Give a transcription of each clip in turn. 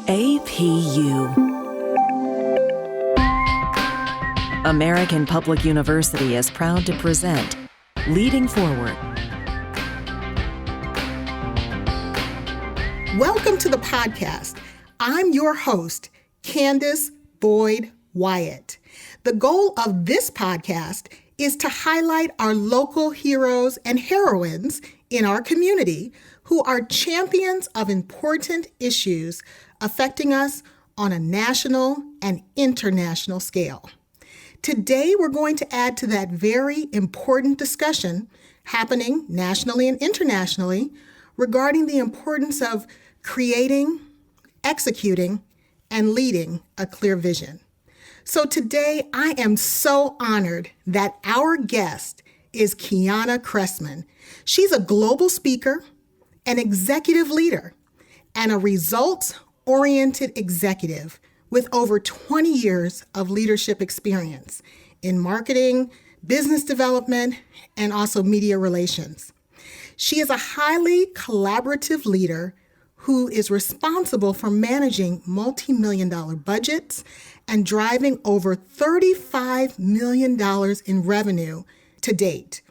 APU. American Public University is proud to present Leading Forward. Welcome to the podcast. I'm your host, Kandis Boyd Wyatt. The goal of this podcast is to highlight our local heroes and heroines in our community who are champions of important issues affecting us on a national and international scale. Today, we're going to add to that very important discussion happening nationally and internationally regarding the importance of creating, executing, and leading a clear vision. So today, I am so honored that our guest is Qiana Cressman. She's a global speaker, an executive leader, and a results-oriented executive with over 20 years of leadership experience in marketing, business development, and also media relations. She is a highly collaborative leader who is responsible for managing multi-million-dollar budgets and driving over $35 million in revenue to date.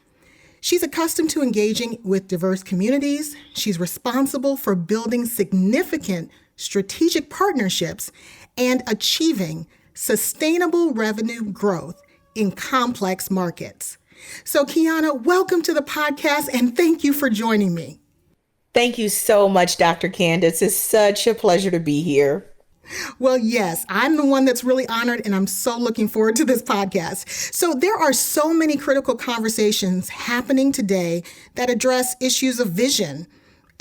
She's accustomed to engaging with diverse communities. She's responsible for building significant strategic partnerships and achieving sustainable revenue growth in complex markets. So, Qiana, welcome to the podcast and thank you for joining me. Thank you so much, Dr. Kandis. It's such a pleasure to be here. Well, yes, I'm the one that's really honored, and I'm so looking forward to this podcast. So there are so many critical conversations happening today that address issues of vision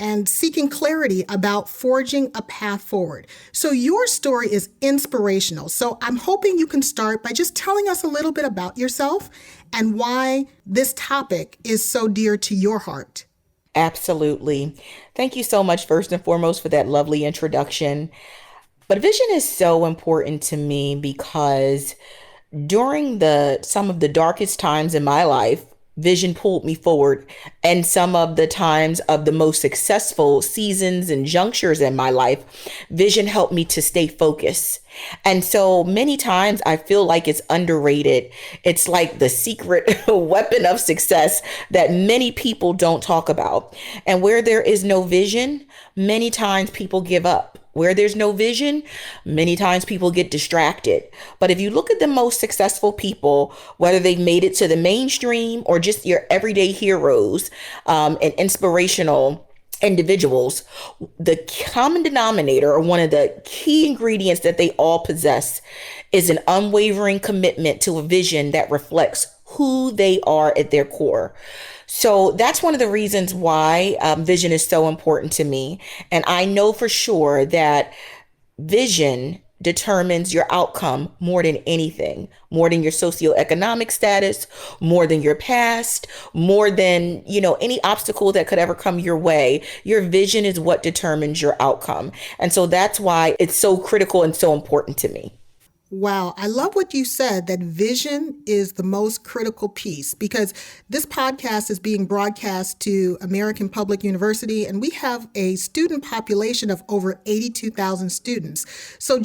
and seeking clarity about forging a path forward. So your story is inspirational. So I'm hoping you can start by just telling us a little bit about yourself and why this topic is so dear to your heart. Absolutely. Thank you so much, first and foremost, for that lovely introduction. But vision is so important to me because during some of the darkest times in my life, vision pulled me forward. And some of the times of the most successful seasons and junctures in my life, vision helped me to stay focused. And so many times I feel like it's underrated. It's like the secret weapon of success that many people don't talk about. And where there is no vision, many times people give up. Where there's no vision, many times people get distracted. But if you look at the most successful people, whether they've made it to the mainstream or just your everyday heroes and inspirational individuals, the common denominator or one of the key ingredients that they all possess is an unwavering commitment to a vision that reflects who they are at their core. So that's one of the reasons why vision is so important to me. And I know for sure that vision determines your outcome more than anything, more than your socioeconomic status, more than your past, more than, any obstacle that could ever come your way. Your vision is what determines your outcome. And so that's why it's so critical and so important to me. Wow. I love what you said, that vision is the most critical piece, because this podcast is being broadcast to American Public University, and we have a student population of over 82,000 students. So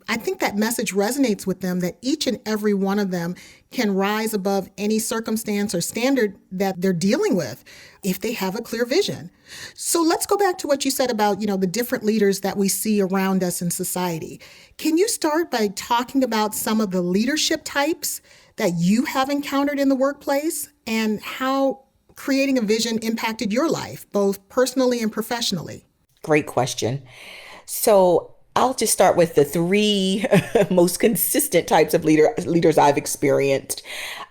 I think that message resonates with them, that each and every one of them can rise above any circumstance or standard that they're dealing with if they have a clear vision. So let's go back to what you said about, the different leaders that we see around us in society. Can you start by talking about some of the leadership types that you have encountered in the workplace and how creating a vision impacted your life, both personally and professionally? Great question. So I'll just start with the three most consistent types of leaders I've experienced.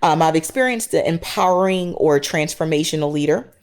I've experienced the empowering or transformational leader.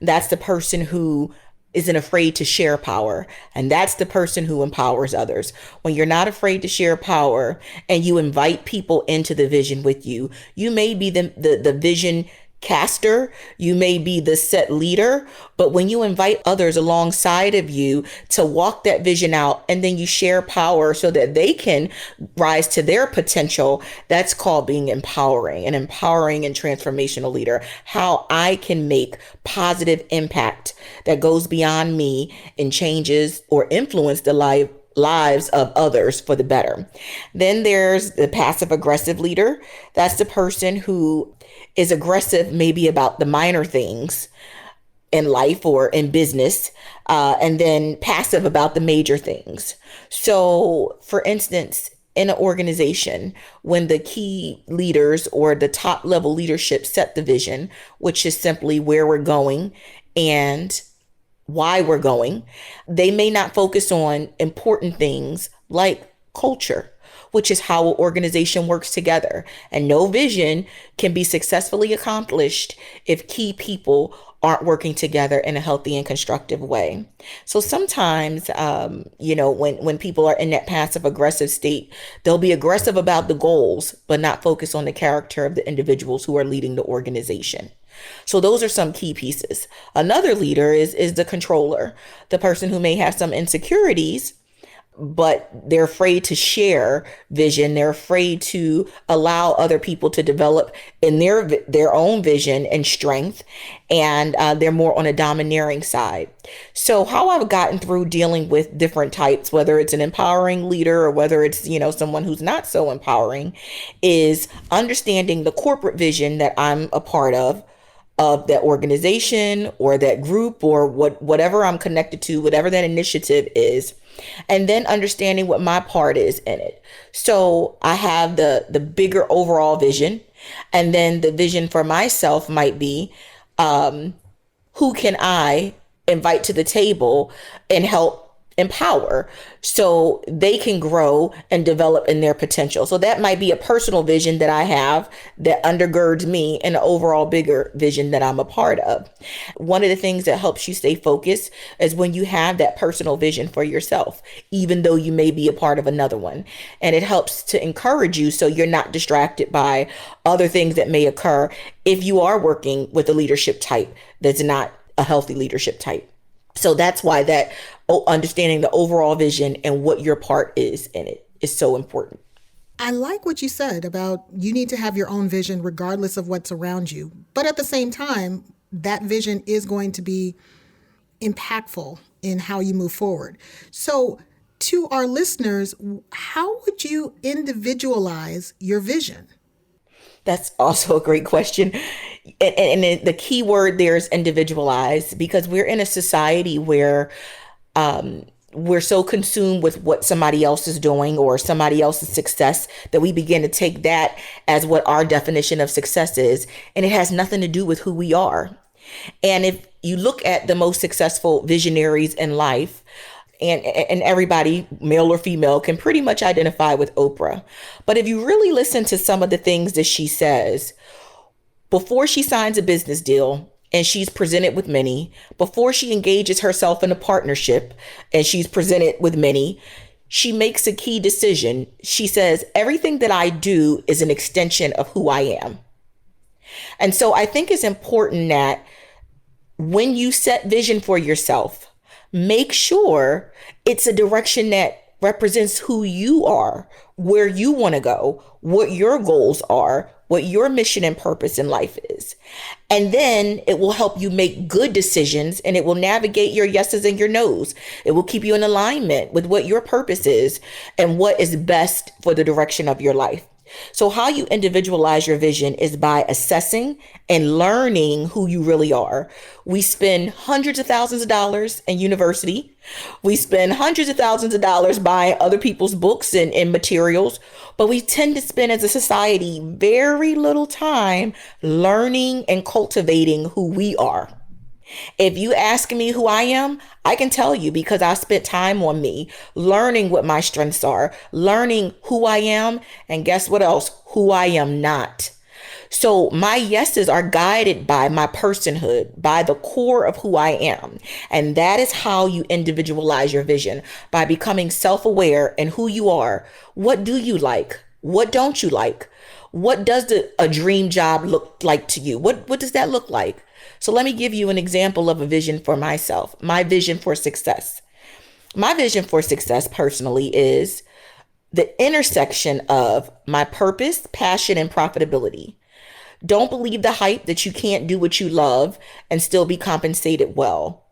That's the person who isn't afraid to share power. And that's the person who empowers others. When you're not afraid to share power and you invite people into the vision with you, you may be the vision caster, you may be the set leader, but when you invite others alongside of you to walk that vision out and then you share power so that they can rise to their potential, that's called being empowering, an empowering and transformational leader. How I can make positive impact that goes beyond me and changes or influence the life lives of others for the better. Then there's the passive aggressive leader. That's the person who is aggressive maybe about the minor things in life or in business, and then passive about the major things. So, for instance, in an organization, when the key leaders or the top level leadership set the vision, which is simply where we're going and why we're going, they may not focus on important things like culture, which is how an organization works together. And no vision can be successfully accomplished if key people aren't working together in a healthy and constructive way. So sometimes, when people are in that passive aggressive state, they'll be aggressive about the goals, but not focus on the character of the individuals who are leading the organization. So those are some key pieces. Another leader is the controller, the person who may have some insecurities, but they're afraid to share vision. They're afraid to allow other people to develop in their own vision and strength. And they're more on a domineering side. So how I've gotten through dealing with different types, whether it's an empowering leader or whether it's, someone who's not so empowering, is understanding the corporate vision that I'm a part of that organization or that group or whatever I'm connected to, whatever that initiative is, and then understanding what my part is in it. So I have the bigger overall vision, and then the vision for myself might be, who can I invite to the table and help empower so they can grow and develop in their potential. So that might be a personal vision that I have that undergirds me in an overall bigger vision that I'm a part of. One of the things that helps you stay focused is when you have that personal vision for yourself, even though you may be a part of another one. And it helps to encourage you so you're not distracted by other things that may occur if you are working with a leadership type that's not a healthy leadership type. So that's why that understanding the overall vision and what your part is in it is so important. I like what you said about you need to have your own vision regardless of what's around you. But at the same time, that vision is going to be impactful in how you move forward. So to our listeners, how would you individualize your vision? That's also a great question. And the key word there is individualize, because we're in a society where we're so consumed with what somebody else is doing or somebody else's success that we begin to take that as what our definition of success is. And it has nothing to do with who we are. And if you look at the most successful visionaries in life, and everybody, male or female, can pretty much identify with Oprah. But if you really listen to some of the things that she says, before she signs a business deal, and she's presented with many, before she engages herself in a partnership, and she's presented with many, she makes a key decision. She says, everything that I do is an extension of who I am. And so I think it's important that when you set vision for yourself, make sure it's a direction that represents who you are, where you want to go, what your goals are, what your mission and purpose in life is. And then it will help you make good decisions, and it will navigate your yeses and your nos. It will keep you in alignment with what your purpose is and what is best for the direction of your life. So how you individualize your vision is by assessing and learning who you really are. We spend hundreds of thousands of dollars in university. We spend hundreds of thousands of dollars buying other people's books and materials, but we tend to spend as a society very little time learning and cultivating who we are. If you ask me who I am, I can tell you because I spent time on me, learning what my strengths are, learning who I am, and guess what else? Who I am not. So my yeses are guided by my personhood, by the core of who I am. And that is how you individualize your vision, by becoming self-aware in who you are. What do you like? What don't you like? What does a dream job look like to you? What does that look like? So let me give you an example of a vision for myself, my vision for success. My vision for success personally is the intersection of my purpose, passion, and profitability. Don't believe the hype that you can't do what you love and still be compensated well.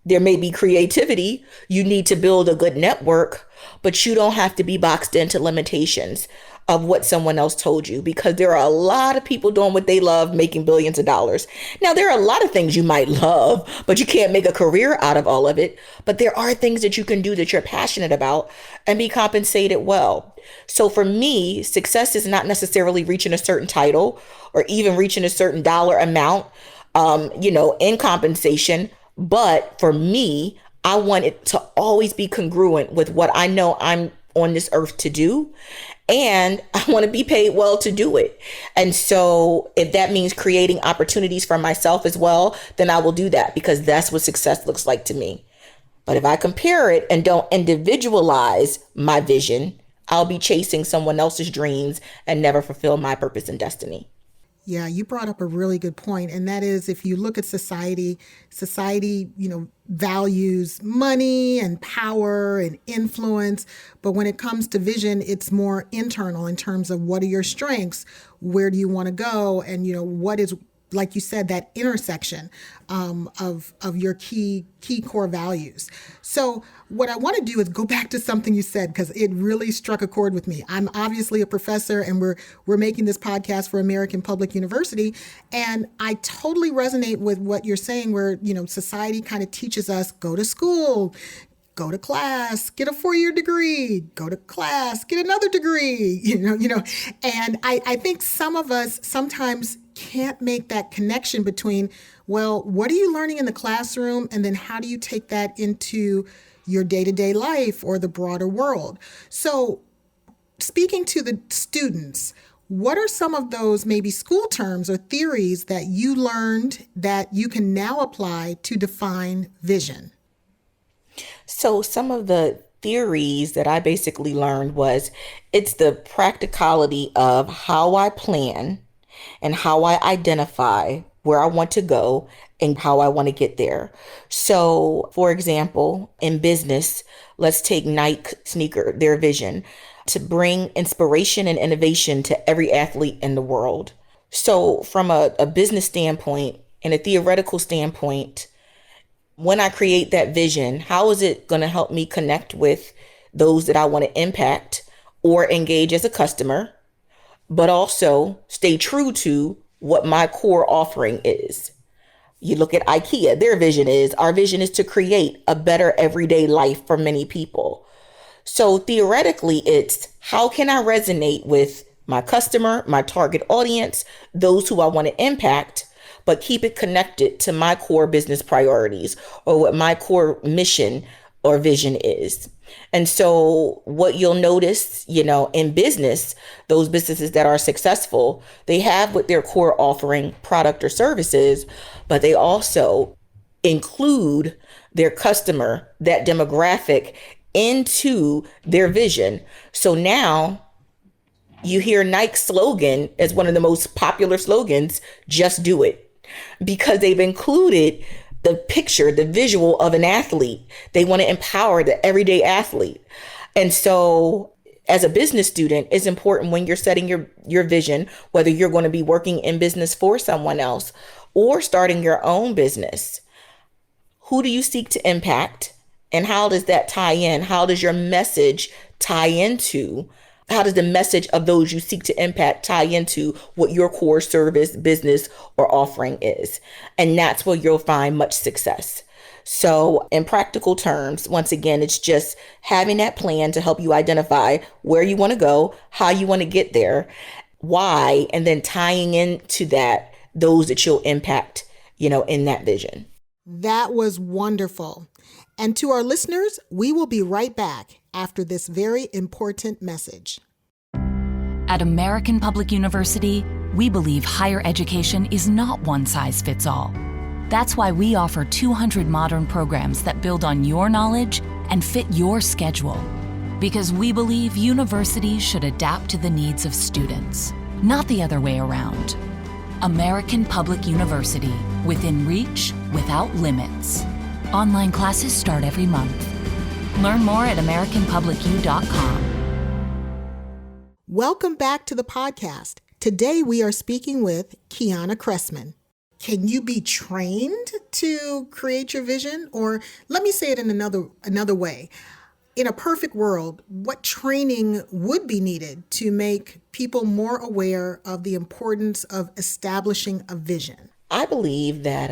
There may be creativity. You need to build a good network, but you don't have to be boxed into limitations of what someone else told you, because there are a lot of people doing what they love, making billions of dollars. Now, there are a lot of things you might love, but you can't make a career out of all of it. But there are things that you can do that you're passionate about and be compensated well. So for me, success is not necessarily reaching a certain title or even reaching a certain dollar amount, in compensation. But for me, I want it to always be congruent with what I know I'm on this earth to do. And I want to be paid well to do it. And so if that means creating opportunities for myself as well, then I will do that, because that's what success looks like to me. But if I compare it and don't individualize my vision, I'll be chasing someone else's dreams and never fulfill my purpose and destiny. Yeah, you brought up a really good point. And that is, if you look at society, values money and power and influence. But when it comes to vision, it's more internal in terms of what are your strengths? Where do you want to go? And, what is, like you said, that intersection of your key core values. So what I want to do is go back to something you said, because it really struck a chord with me. I'm obviously a professor, and we're making this podcast for American Public University, and I totally resonate with what you're saying, where society kind of teaches us, go to school, go to class, get a 4-year degree, go to class, get another degree, and I think some of us sometimes can't make that connection between, well, what are you learning in the classroom? And then how do you take that into your day-to-day life or the broader world? So speaking to the students, what are some of those maybe school terms or theories that you learned that you can now apply to define vision? So some of the theories that I basically learned was, it's the practicality of how I plan and how I identify where I want to go and how I want to get there. So, for example, in business, let's take Nike sneaker, their vision to bring inspiration and innovation to every athlete in the world. So from a business standpoint and a theoretical standpoint, when I create that vision, how is it going to help me connect with those that I want to impact or engage as a customer, but also stay true to what my core offering is? You look at IKEA, our vision is to create a better everyday life for many people. So theoretically, it's how can I resonate with my customer, my target audience, those who I want to impact, but keep it connected to my core business priorities or what my core mission or vision is. And so what you'll notice, in business, those businesses that are successful, they have with their core offering product or services, but they also include their customer, that demographic, into their vision. So now you hear Nike's slogan as one of the most popular slogans, just do it, because they've included the picture, the visual of an athlete. They want to empower the everyday athlete. And so as a business student, it's important when you're setting your vision, whether you're going to be working in business for someone else or starting your own business, who do you seek to impact? And how does that tie in? How does your message tie into? How does the message of those you seek to impact tie into what your core service, business, or offering is? And that's where you'll find much success. So in practical terms, once again, it's just having that plan to help you identify where you want to go, how you want to get there, why, and then tying into that those that you'll impact, in that vision. That was wonderful. And to our listeners, we will be right back after this very important message. At American Public University, we believe higher education is not one size fits all. That's why we offer 200 modern programs that build on your knowledge and fit your schedule. Because we believe universities should adapt to the needs of students, not the other way around. American Public University, within reach, without limits. Online classes start every month. Learn more at americanpublicu.com. Welcome back to the podcast. Today we are speaking with Qiana Cressman. can you be trained to create your vision? Or let me say it in another way. In a perfect world, what training would be needed to make people more aware of the importance of establishing a vision? I believe that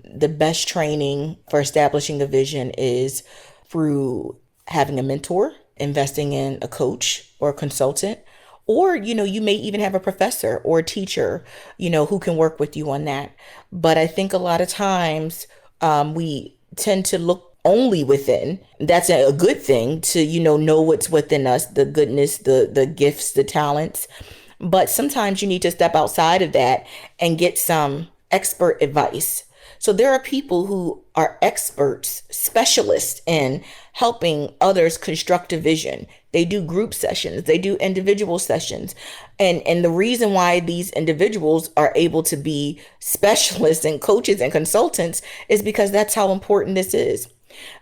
the best training for establishing a vision is through having a mentor, investing in a coach or a consultant, or, you may even have a professor or a teacher, who can work with you on that. But I think a lot of times we tend to look only within. That's a good thing to, know what's within us, the goodness, the gifts, the talents. But sometimes you need to step outside of that and get some expert advice. So there are people who are experts, specialists in helping others construct a vision. They do group sessions, they do individual sessions. And the reason why these individuals are able to be specialists and coaches and consultants is because that's how important this is.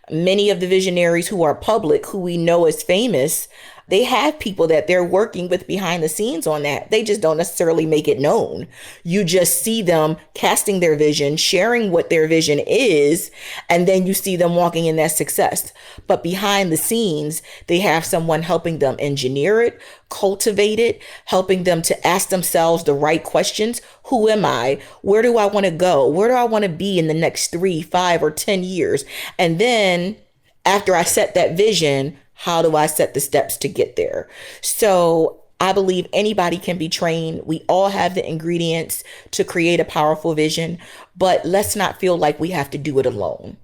Many of the visionaries who are public, who we know as famous, they have people that they're working with behind the scenes on that. They just don't necessarily make it known. You just see them casting their vision, sharing what their vision is, and then you see them walking in that success. But behind the scenes, they have someone helping them engineer it, cultivate it, helping them to ask themselves the right questions. Who am I? Where do I want to go? Where do I want to be in the next 3, 5, or 10 years? And then after I set that vision, how do I set the steps to get there? So I believe anybody can be trained. We all have the ingredients to create a powerful vision, but let's not feel like we have to do it alone.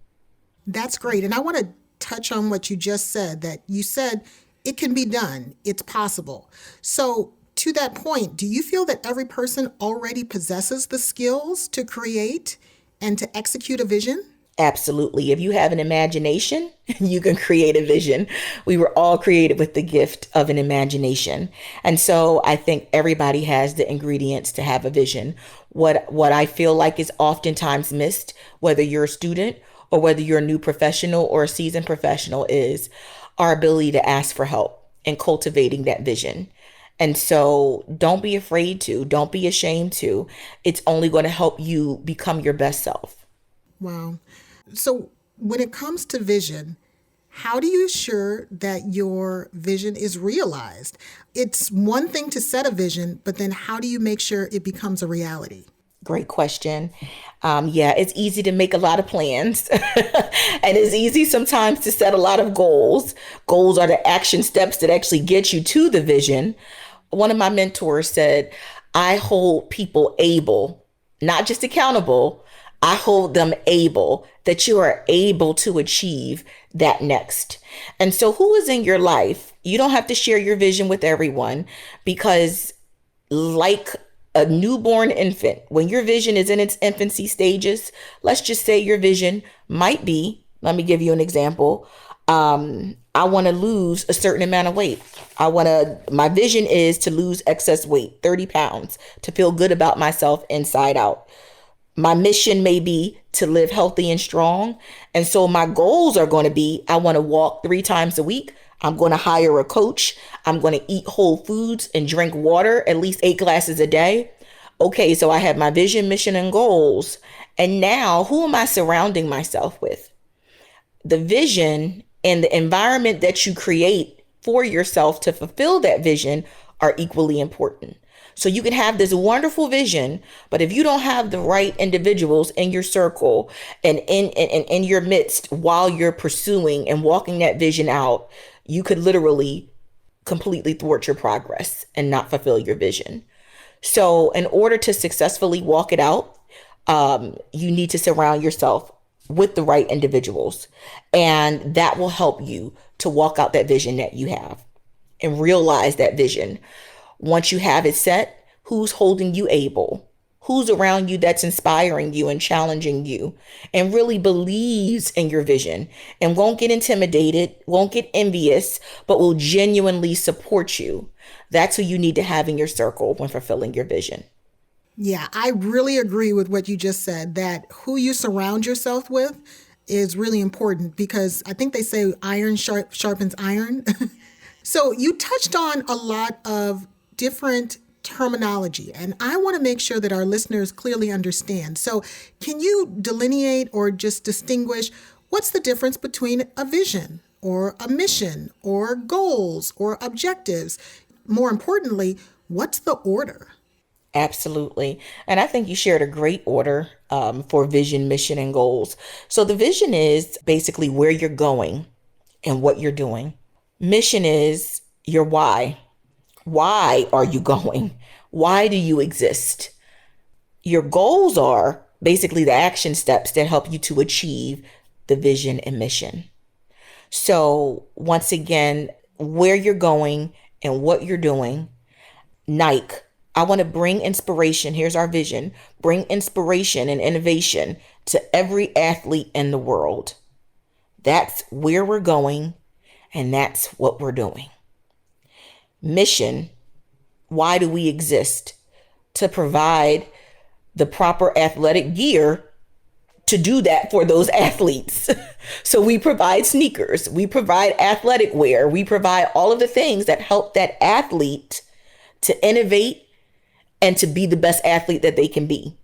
That's great. And I want to touch on what you just said, that you said it can be done. It's possible. So to that point, do you feel that every person already possesses the skills to create and to execute a vision? Absolutely. If you have an imagination, you can create a vision. We were all created with the gift of an imagination. And so I think everybody has the ingredients to have a vision. What I feel like is oftentimes missed, whether you're a student or whether you're a new professional or a seasoned professional, is our ability to ask for help in cultivating that vision. And so don't be afraid to, don't be ashamed to. It's only going to help you become your best self. Wow. So when it comes to vision, how do you ensure that your vision is realized? It's one thing to set a vision, but then how do you make sure it becomes a reality? Great question. It's easy to make a lot of plans and it's easy sometimes to set a lot of goals. Goals are the action steps that actually get you to the vision. One of my mentors said, I hold people able, not just accountable. I hold them able, that you are able to achieve that next. And so who is in your life? You don't have to share your vision with everyone, because like a newborn infant, when your vision is in its infancy stages, let's just say your vision might be, let me give you an example. I want to lose a certain amount of weight. My vision is to lose excess weight, 30 pounds, to feel good about myself inside out. My mission may be to live healthy and strong. And so my goals are going to be, I want to walk 3 times a week. I'm going to hire a coach. I'm going to eat whole foods and drink water at least 8 glasses a day. Okay, so I have my vision, mission, and goals. And now who am I surrounding myself with? The vision and the environment that you create for yourself to fulfill that vision are equally important. So you can have this wonderful vision, but if you don't have the right individuals in your circle and in your midst while you're pursuing and walking that vision out, you could literally completely thwart your progress and not fulfill your vision. So in order to successfully walk it out, you need to surround yourself with the right individuals, and that will help you to walk out that vision that you have and realize that vision. Once you have it set, who's holding you able? Who's around you that's inspiring you and challenging you and really believes in your vision and won't get intimidated, won't get envious, but will genuinely support you? That's who you need to have in your circle when fulfilling your vision. Yeah, I really agree with what you just said, that who you surround yourself with is really important, because I think they say iron sharpens iron. So you touched on a lot of different terminology, and I want to make sure that our listeners clearly understand. So can you delineate or just distinguish what's the difference between a vision or a mission or goals or objectives? More importantly, what's the order? Absolutely. And I think you shared a great order for vision, mission, and goals. So the vision is basically where you're going and what you're doing. Mission is your why. Why are you going? Why do you exist? Your goals are basically the action steps that help you to achieve the vision and mission. So once again, where you're going and what you're doing. Nike, I want to bring inspiration. Here's our vision. Bring inspiration and innovation to every athlete in the world. That's where we're going, and that's what we're doing. Mission, why do we exist? To provide the proper athletic gear to do that for those athletes. So we provide sneakers, we provide athletic wear, we provide all of the things that help that athlete to innovate and to be the best athlete that they can be.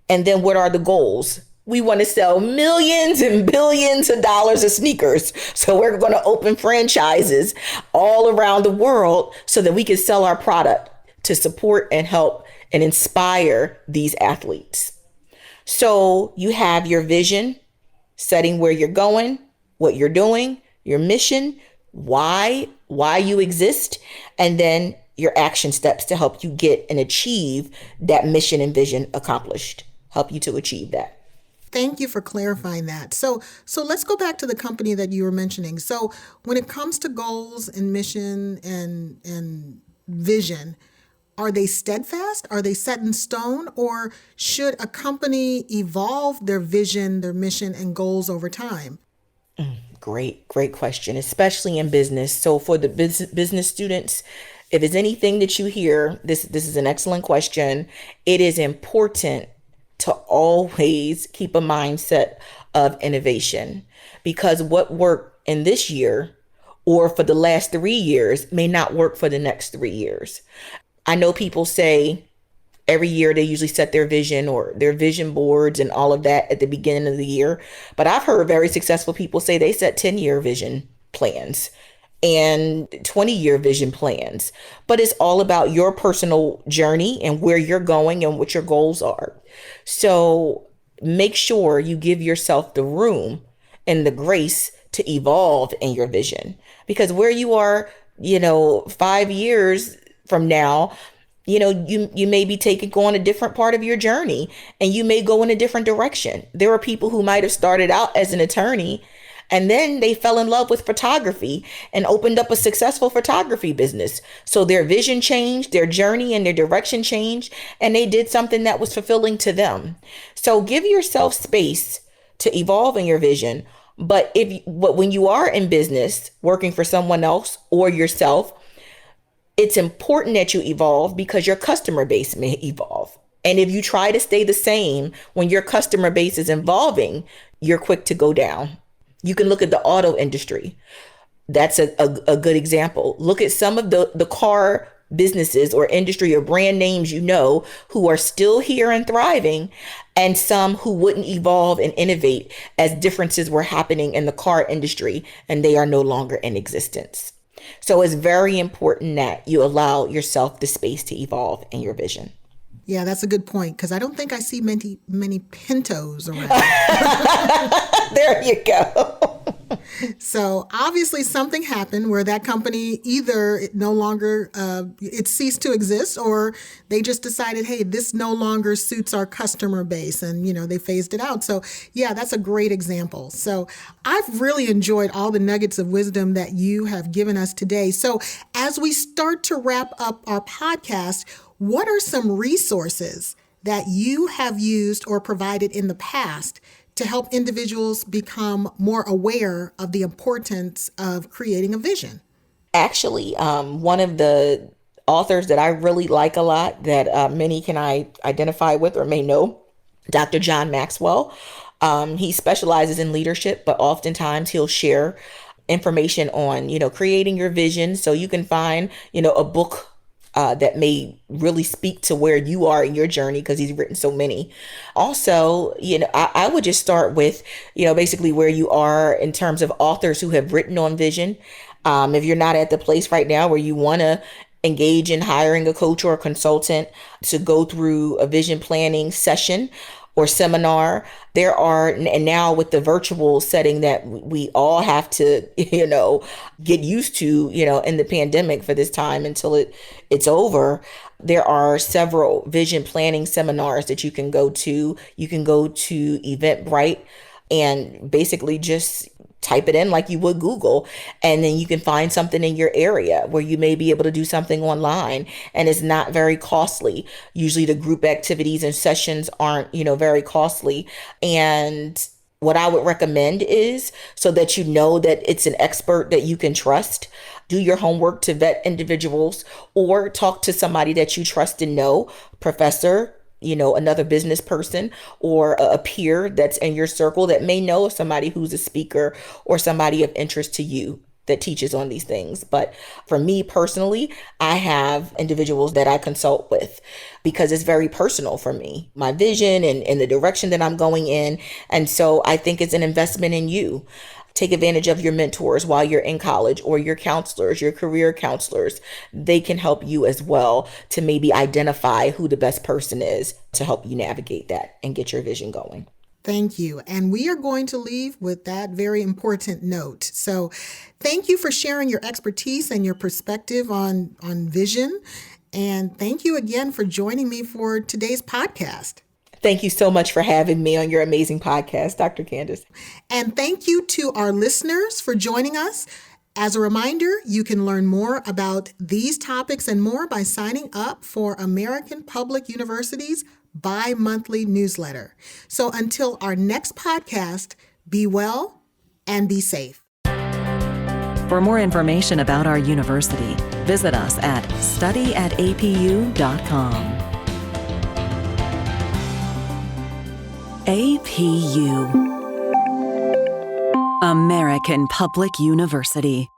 And then what are the goals? We want to sell millions and billions of dollars of sneakers. So we're going to open franchises all around the world so that we can sell our product to support and help and inspire these athletes. So you have your vision, setting where you're going, what you're doing, your mission, why you exist, and then your action steps to help you get and achieve that mission and vision accomplished, help you to achieve that. Thank you for clarifying that. So let's go back to the company that you were mentioning. So when it comes to goals and mission and vision, are they steadfast? Are they set in stone? Or should a company evolve their vision, their mission, and goals over time? Great question, especially in business. So for the business students, if it's anything that you hear, this is an excellent question. It is important to always keep a mindset of innovation, because what worked in this year or for the last 3 years may not work for the next 3 years. I know people say every year they usually set their vision or their vision boards and all of that at the beginning of the year. But I've heard very successful people say they set 10-year vision plans and 20-year vision plans. But it's all about your personal journey and where you're going and what your goals are. So make sure you give yourself the room and the grace to evolve in your vision, because where you are, 5 years from now, you may be going a different part of your journey and you may go in a different direction. There are people who might have started out as an attorney and then they fell in love with photography and opened up a successful photography business. So their vision changed, their journey and their direction changed, and they did something that was fulfilling to them. So give yourself space to evolve in your vision. But when you are in business, working for someone else or yourself, it's important that you evolve because your customer base may evolve. And if you try to stay the same when your customer base is evolving, you're quick to go down. You can look at the auto industry. That's a good example. Look at some of the car businesses or industry or brand names who are still here and thriving, and some who wouldn't evolve and innovate as differences were happening in the car industry and they are no longer in existence. So it's very important that you allow yourself the space to evolve in your vision. Yeah, that's a good point, because I don't think I see many Pintos around. There you go. So obviously something happened where that company either no longer, it ceased to exist, or they just decided, hey, this no longer suits our customer base, and, they phased it out. So yeah, that's a great example. So I've really enjoyed all the nuggets of wisdom that you have given us today. So as we start to wrap up our podcast, what are some resources that you have used or provided in the past to help individuals become more aware of the importance of creating a vision? Actually, one of the authors that I really like a lot that many can identify with or may know, Dr. John Maxwell. He specializes in leadership, but oftentimes he'll share information on, creating your vision. So you can find, a book that may really speak to where you are in your journey, because he's written so many. Also, I would just start with, basically where you are in terms of authors who have written on vision. If you're not at the place right now where you want to engage in hiring a coach or a consultant to go through a vision planning session or seminar, there are, and now with the virtual setting that we all have to, get used to, in the pandemic for this time until it's over, there are several vision planning seminars that you can go to. You can go to Eventbrite and basically just type it in like you would Google, and then you can find something in your area where you may be able to do something online, and it's not very costly. Usually the group activities and sessions aren't, very costly. And what I would recommend is, so that you know that it's an expert that you can trust, do your homework to vet individuals or talk to somebody that you trust and know, professor, another business person or a peer that's in your circle that may know somebody who's a speaker or somebody of interest to you that teaches on these things. But for me personally, I have individuals that I consult with because it's very personal for me, my vision and the direction that I'm going in. And so I think it's an investment in you. Take advantage of your mentors while you're in college, or your counselors, your career counselors. They can help you as well to maybe identify who the best person is to help you navigate that and get your vision going. Thank you. And we are going to leave with that very important note. So thank you for sharing your expertise and your perspective on vision. And thank you again for joining me for today's podcast. Thank you so much for having me on your amazing podcast, Dr. Kandis. And thank you to our listeners for joining us. As a reminder, you can learn more about these topics and more by signing up for American Public University's bi-monthly newsletter. So until our next podcast, be well and be safe. For more information about our university, visit us at studyatapu.com. APU, American Public University.